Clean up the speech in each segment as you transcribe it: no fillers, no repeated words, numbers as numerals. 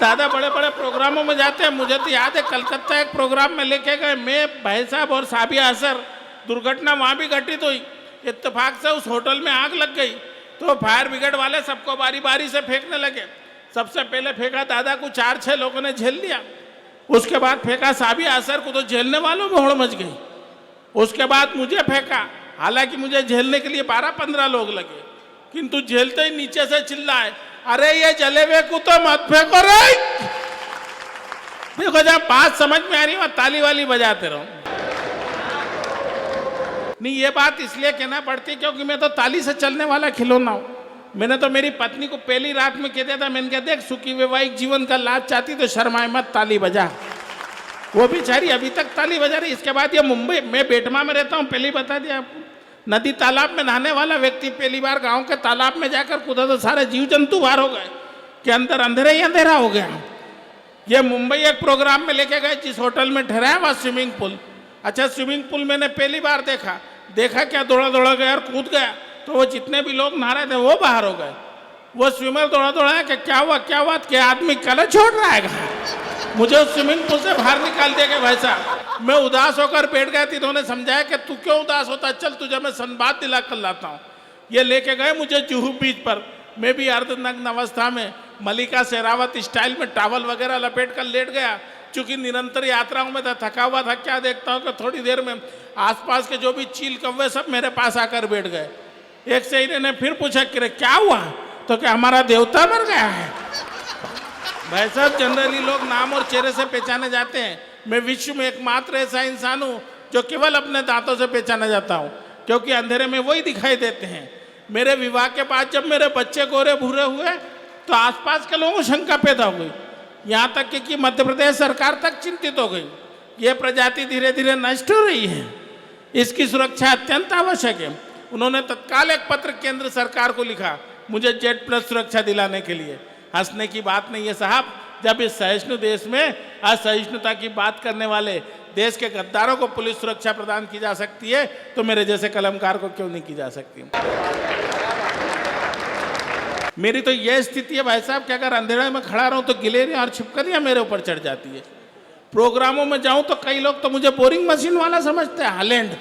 दादा बड़े बड़े प्रोग्रामों में जाते हैं। मुझे तो याद है कलकत्ता एक प्रोग्राम में लेके गए, मैं, भाई साहब और साबिया असर। दुर्घटना वहाँ भी घटित हुई। इत्तेफाक से उस होटल में आग लग गई तो फायर ब्रिगेड वाले सबको बारी बारी से फेंकने लगे। सबसे पहले फेंका दादा को, 4-6 लोगों ने झेल लिया। उसके बाद फेंका साबिया असर को, तो झेलने वालों में होड़ मच गई। उसके बाद मुझे फेंका, हालांकि मुझे झेलने के लिए 12-15 लोग लगे, किंतु झेलते ही नीचे से चिल्लाए, अरे ये जले हुए को तो मत फेंको रे। देखो जब बात समझ में आ रही है ताली वाली बजाते रहो। नहीं, ये बात इसलिए कहना पड़ती क्योंकि मैं तो ताली से चलने वाला खिलौना हूं। मैंने तो मेरी पत्नी को पहली रात में कह दिया था, मैंने कहा देख सुखी वैवाहिक जीवन का लाभ चाहती तो शर्माए मत, ताली बजा। वो बेचारी अभी तक ताली बजा रही। इसके बाद ये मुंबई, मैं बेटमा में रहता हूँ, पहले बता दिया आपको। नदी तालाब में नहाने वाला व्यक्ति पहली बार गांव के तालाब में जाकर कूदा तो सारे जीव जंतु बाहर हो गए कि अंदर अंधेरा ही अंधेरा हो गया। ये मुंबई एक प्रोग्राम में लेके गए, जिस होटल में ठहराया वहाँ स्विमिंग पूल। अच्छा, स्विमिंग पूल मैंने पहली बार देखा क्या, दौड़ा दौड़ा गया और कूद गया तो वो जितने भी लोग नहा रहे थे वो बाहर हो गए। वो स्विमर दौड़ा दौड़ा कि क्या हुआ क्या आदमी कलर छोड़ रहा है। मुझे उस स्विमिंग पूल से बाहर निकाल दिया कि भाई साहब, मैं उदास होकर बैठ गया थी। इन्होंने समझाया कि तू क्यों उदास होता, चल तुझे मैं संवाद दिला कर लाता हूँ। ये लेके गए मुझे जुहू बीच पर। मैं भी अर्धनग्न अवस्था में मलिका शेरावत स्टाइल में टावल वगैरह लपेट कर लेट गया। चूंकि निरंतर यात्राओं में था, थका हुआ था, क्या देखता हूँ कि थोड़ी देर में आसपास के जो भी चील कौवे सब मेरे पास आकर बैठ गए। एक से ने फिर पूछा कि क्या हुआ, तो क्या हमारा देवता मर गया है। भाई साहब, जनरली लोग नाम और चेहरे से पहचाने जाते हैं। मैं विश्व में एकमात्र ऐसा इंसान हूँ जो केवल अपने दांतों से पहचाना जाता हूँ, क्योंकि अंधेरे में वही दिखाई देते हैं। मेरे विवाह के बाद जब मेरे बच्चे गोरे भूरे हुए तो आसपास के लोगों को शंका पैदा हो गई, यहाँ तक कि मध्य प्रदेश सरकार तक चिंतित हो गई। ये प्रजाति धीरे धीरे नष्ट हो रही है, इसकी सुरक्षा अत्यंत आवश्यक है। उन्होंने तत्काल एक पत्र केंद्र सरकार को लिखा मुझे Z+ सुरक्षा दिलाने के लिए। हंसने की बात नहीं है साहब, जब इस सहिष्णु देश में असहिष्णुता की बात करने वाले देश के गद्दारों को पुलिस सुरक्षा प्रदान की जा सकती है तो मेरे जैसे कलमकार को क्यों नहीं की जा सकती। मेरी तो यह स्थिति है भाई साहब कि अगर अंधेरे में खड़ा रहूं तो गिलेरियां और छिपकलियां मेरे ऊपर चढ़ जाती है। प्रोग्रामों में जाऊं तो कई लोग तो मुझे बोरिंग मशीन वाला समझते हैं। हालैंड,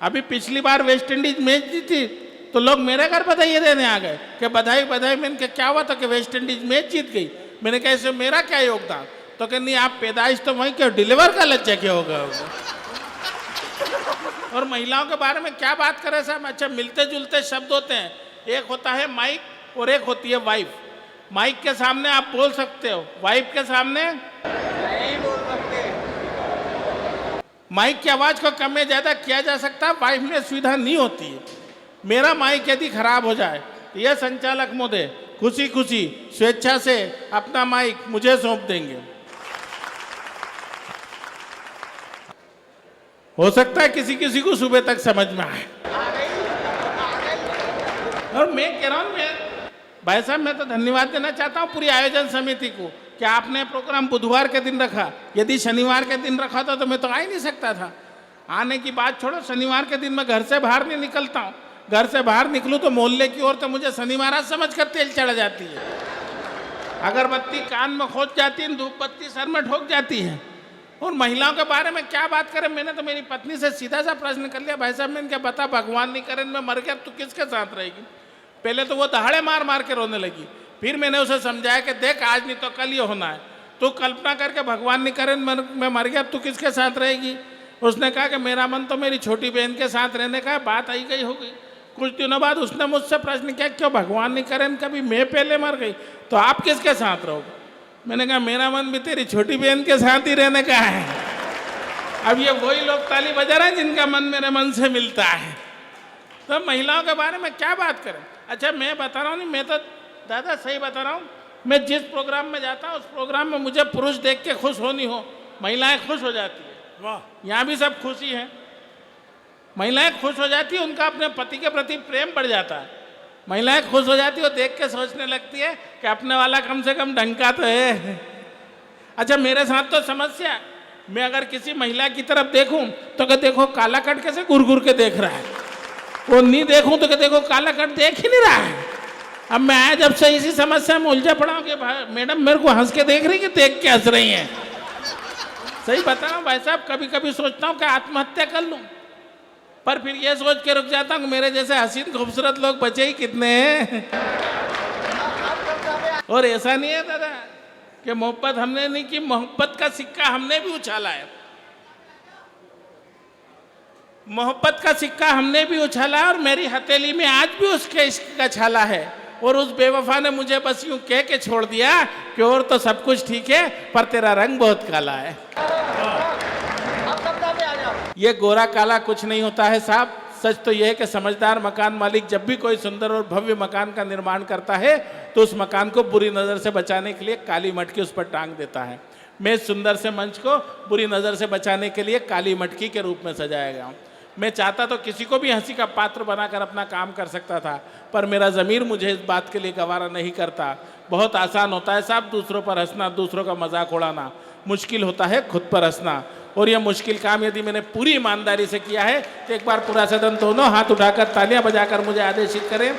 अभी पिछली बार वेस्ट इंडीज मैच जीती तो लोग मेरे घर बधाई देने आ गए कि बधाई बधाई। मैंने क्या हुआ था कि वेस्ट इंडीज मैच जीत गई। मैंने कहा इसमें मेरा क्या योगदान, तो कि नहीं आप पैदाइश तो वहीं क्यों, डिलीवर का लज्जा क्या होगा। और महिलाओं के बारे में क्या बात करें साहब। अच्छा, मिलते जुलते शब्द होते हैं, एक होता है माइक और एक होती है वाइफ। माइक के सामने आप बोल सकते हो, वाइफ के सामने नहीं बोल सकते। माइक की आवाज को कम या ज्यादा किया जा सकता, वाइफ में सुविधा नहीं होती है। मेरा माइक यदि खराब हो जाए तो यह संचालक महोदय खुशी खुशी स्वेच्छा से अपना माइक मुझे सौंप देंगे। हो सकता है किसी किसी को सुबह तक समझ में आए। और मैं कह रहा हूं, भाई साहब मैं तो धन्यवाद देना चाहता हूं पूरी आयोजन समिति को कि आपने प्रोग्राम बुधवार के दिन रखा। यदि शनिवार के दिन रखा था तो मैं तो आ ही नहीं सकता था। आने की बात छोड़ो, शनिवार के दिन मैं घर से बाहर नहीं निकलता हूँ। घर से बाहर निकलूँ तो मोहल्ले की ओर तो मुझे शनिवार समझ कर तेल चढ़ जाती है, अगरबत्ती कान में खोज जाती है, धूप बत्ती सर में ठोक जाती है। और महिलाओं के बारे में क्या बात करें। मैंने तो मेरी पत्नी से सीधा सा प्रश्न कर लिया, भाई साहब मैंने क्या बता, भगवान नहीं करे मैं मर गया तो किसके साथ रहेगी। पहले तो वो दहाड़े मार मार के रोने लगी। फिर मैंने उसे समझाया कि देख आज नहीं तो कल ये होना है, तू कल्पना करके भगवान नहीं करे मैं मर गया तू किसके साथ रहेगी। उसने कहा कि मेरा मन तो मेरी छोटी बहन के साथ रहने का है। बात आई गई हो गई। कुछ दिनों बाद उसने मुझसे प्रश्न किया, क्यों भगवान नहीं करे कभी मैं पहले मर गई तो आप किसके साथ रहोगे। मैंने कहा मेरा मन भी तेरी छोटी बहन के साथ ही रहने का है। अब ये वही लोग ताली बजा रहे हैं जिनका मन मेरे मन से मिलता है। तो महिलाओं के बारे में क्या बात करें। अच्छा मैं बता रहा हूँ, नहीं मैं तो दादा सही बता रहा हूँ, मैं जिस प्रोग्राम में जाता हूँ उस प्रोग्राम में मुझे पुरुष देख के खुश होनी हो, महिलाएं खुश हो जाती है। वाह, यहाँ भी सब खुशी है। महिलाएं खुश हो जाती है, उनका अपने पति के प्रति प्रेम बढ़ जाता है। महिलाएं खुश हो जाती है, वो देख के सोचने लगती है कि अपने वाला कम से कम ढंग का तो है। अच्छा मेरे साथ तो समस्या, मैं अगर किसी महिला की तरफ देखूं तो क्या देखो काला कट कैसे घुर घुर के देख रहा है, वो नहीं देखूं तो क्या देखो काला कट देख ही नहीं रहा है। अब मैं आया जब से इसी समस्या में उलझा पड़ा हूं कि भाई मैडम मेरे को हंस के देख रही कि देख के हंस रही हैं। सही बता रहा हूं भाई साहब, कभी कभी सोचता हूं कि आत्महत्या कर लूं, पर फिर ये सोच के रुक जाता हूं कि मेरे जैसे हसीन खूबसूरत लोग बचे ही कितने हैं। और ऐसा नहीं है दादा कि मोहब्बत हमने नहीं की, मोहब्बत का सिक्का हमने भी उछाला है। मोहब्बत का सिक्का हमने भी उछाला और मेरी हथेली में आज भी उसके इश्क का छाला है। और उस बेवफा ने मुझे बस यूं कह के छोड़ दिया कि और तो सब कुछ ठीक है पर तेरा रंग बहुत काला है। ये गोरा काला कुछ नहीं होता है साहब। सच तो यह है कि समझदार मकान मालिक जब भी कोई सुंदर और भव्य मकान का निर्माण करता है तो उस मकान को बुरी नज़र से बचाने के लिए काली मटकी उस पर टांग देता है। मैं इस सुंदर से मंच को बुरी नज़र से बचाने के लिए काली मटकी के रूप में सजाया गया हूँ। मैं चाहता तो किसी को भी हंसी का पात्र बनाकर अपना काम कर सकता था, पर मेरा ज़मीर मुझे इस बात के लिए गवारा नहीं करता। बहुत आसान होता है साहब दूसरों पर हंसना, दूसरों का मजाक उड़ाना। मुश्किल होता है खुद पर हंसना। और यह मुश्किल काम यदि मैंने पूरी ईमानदारी से किया है तो एक बार पूरा सदन दोनों हाथ उठाकर तालियां बजाकर मुझे आदेशित करें।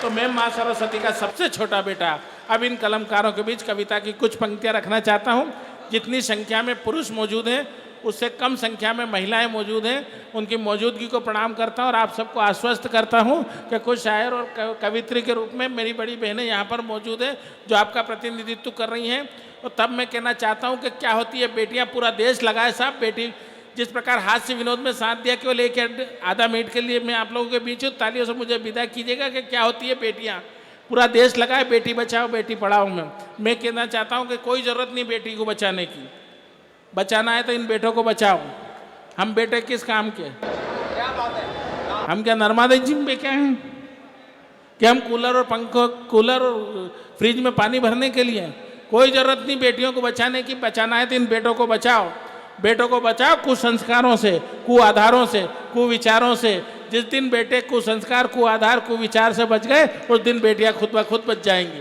तो मैं माँ सरस्वती का सबसे छोटा बेटा अब इन कलमकारों के बीच कविता की कुछ पंक्तियां रखना चाहता हूँ। जितनी संख्या में पुरुष मौजूद हैं उससे कम संख्या में महिलाएं मौजूद हैं, उनकी मौजूदगी को प्रणाम करता हूँ और आप सबको आश्वस्त करता हूँ कि कुछ शायर और कवित्री के रूप में मेरी बड़ी बहनें यहाँ पर मौजूद हैं जो आपका प्रतिनिधित्व कर रही हैं। और तब मैं कहना चाहता हूँ कि क्या होती है बेटियाँ, पूरा देश लगाए साहब। बेटी जिस प्रकार हास्य विनोद में साथ दिया केवल एक आधा मिनट के लिए मैं आप लोगों के बीच हूँ, तालियों से मुझे विदा कीजिएगा कि क्या होती है बेटियाँ। पूरा देश लगाए बेटी बचाओ बेटी पढ़ाओ में। मैं कहना चाहता हूँ कि कोई ज़रूरत नहीं बेटी को बचाने की। बचाना है तो इन बेटों को बचाओ। हम बेटे किस काम के? क्या बात है? हम क्या नर्मदा जी में क्या हैं कि हम कूलर और पंखों, कूलर और फ्रिज में पानी भरने के लिए? कोई ज़रूरत नहीं बेटियों को बचाने की। बचाना है तो इन बेटों को बचाओ। बेटों को बचाओ कुसंस्कारों से, कुआधारों से, कुविचारों से। जिस दिन बेटे कुसंस्कार, कुआधार, कुविचार से बच गए उस दिन बेटियां खुद ब खुद बच जाएंगी।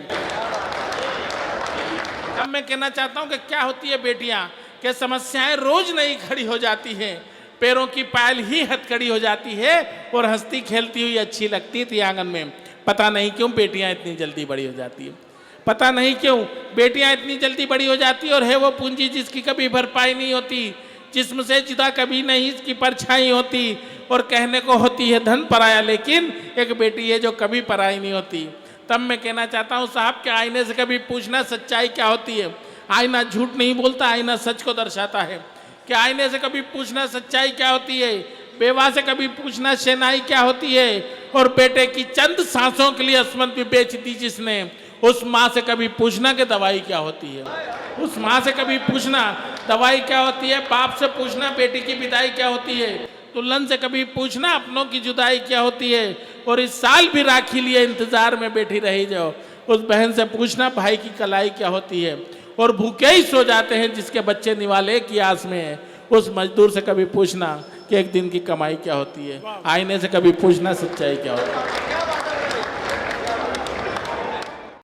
अब मैं कहना चाहता हूं कि क्या होती है बेटियां, कि समस्याएं रोज नई खड़ी हो जाती हैं, पैरों की पायल ही हथकड़ी हो जाती है और हंसती खेलती हुई अच्छी लगती थी आंगन में। पता नहीं क्यों बेटियां इतनी जल्दी बड़ी हो जाती है, पता नहीं क्यों बेटियां इतनी जल्दी बड़ी हो जाती है। और है वो पूंजी जिसकी कभी भरपाई नहीं होती, जिस्म से जुदा कभी नहीं इसकी परछाई होती। और कहने को होती है धन पराया, लेकिन एक बेटी है जो कभी पराई नहीं होती। तब मैं कहना चाहता हूँ साहब कि आईने से कभी पूछना सच्चाई क्या होती है। आईना झूठ नहीं बोलता, आईना सच को दर्शाता है। कि आईने से कभी पूछना सच्चाई क्या होती है, बेवा से कभी पूछना शहनाई क्या होती है। और बेटे की चंद सांसों के लिए असमत भी बेच दी जिसने, उस माँ से कभी पूछना कि दवाई क्या होती है। उस माँ से कभी पूछना दवाई क्या होती है। बाप से पूछना बेटी की विदाई क्या होती है। दुल्हन से कभी पूछना अपनों की जुदाई क्या होती है। और इस साल भी राखी लिए इंतजार में बैठी रही जाओ, उस बहन से पूछना भाई की कलाई क्या होती है। और भूखे ही सो जाते हैं जिसके बच्चे निवाले की आस में है, उस मजदूर से कभी पूछना कि एक दिन की कमाई क्या होती है। आईने से कभी पूछना सच्चाई क्या होती है।